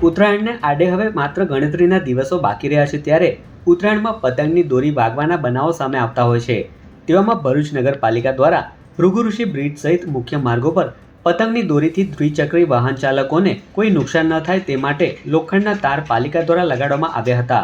ઉત્તરાયણને આડે હવે માત્ર ગણતરીના દિવસો બાકી રહ્યા છે ત્યારે ઉત્તરાયણમાં પતંગની દોરી વાગવાના બનાવો સામે આવતા હોય છે। તેવામાં ભરૂચ નગરપાલિકા દ્વારા ભૃગુ ઋષિ બ્રિજ સહિત મુખ્ય માર્ગો પર પતંગની દોરીથી દ્વિચક્રી વાહન ચાલકોને કોઈ નુકસાન ન થાય તે માટે લોખંડના તાર પાલિકા દ્વારા લગાડવામાં આવ્યા હતા।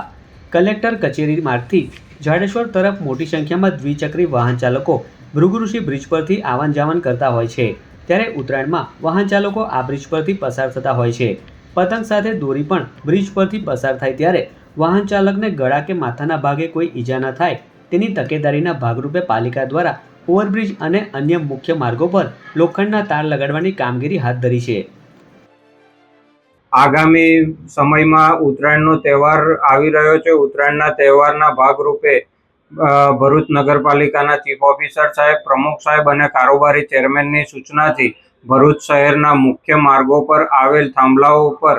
કલેક્ટર કચેરી માર્ગથી જાડેશ્વર તરફ મોટી સંખ્યામાં દ્વિચક્રી વાહન ચાલકો ભૃગુ ઋષિ બ્રિજ પરથી આવન જાવન કરતા હોય છે ત્યારે ઉત્તરાયણમાં વાહન ચાલકો આ બ્રિજ પરથી પસાર થતા હોય છે। પતંગ સાથે દોરી પણ બ્રિજ પરથી પસાર થાય ત્યારે વાહન ચાલકને ગળા કે માથાના ભાગે કોઈ ઈજા ન થાય તેની તકેદારીના ભાગરૂપે પાલિકા દ્વારા ઓવરબ્રિજ અને અન્ય મુખ્ય માર્ગો પર લોખંડના તાર લગાડવાની કામગીરી હાથ ધરી છે। આગામી સમયમાં ઉત્તરાયણનો તહેવાર આવી રહ્યો છે। ઉત્તરાયણના તહેવારના ભાગરૂપે ભરૂચ નગરપાલિકાના ચીફ ઓફિસર સાહેબ, પ્રમુખ સાહેબ અને કારોબારી ચેરમેનની સૂચનાથી ભરૂચ શહેરના મુખ્ય માર્ગો પર આવેલ થાંભલાઓ પર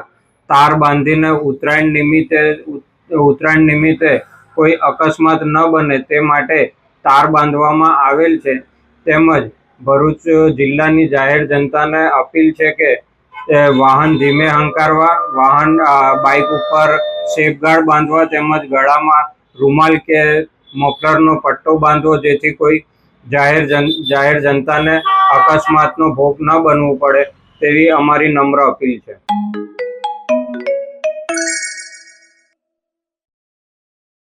તાર બાંધીને ઉત્તરાયણ નિમિત્તે કોઈ અકસ્માત ન બને તે માટે તાર બાંધવામાં આવેલ છે। તેમજ ભરૂચ જિલ્લાની જાહેર જનતાને અપીલ છે કે વાહન ધીમે હંકારવા, બાઇક ઉપર સેફગાર્ડ બાંધવા તેમજ ગળામાં રૂમાલ કે મફલરનો પટ્ટો બાંધવો જેથી કોઈ જાહેર જનતાને અકસ્માતનો ભોગ ન બનવું પડે તેવી અમારી નમ્ર અપીલ છે।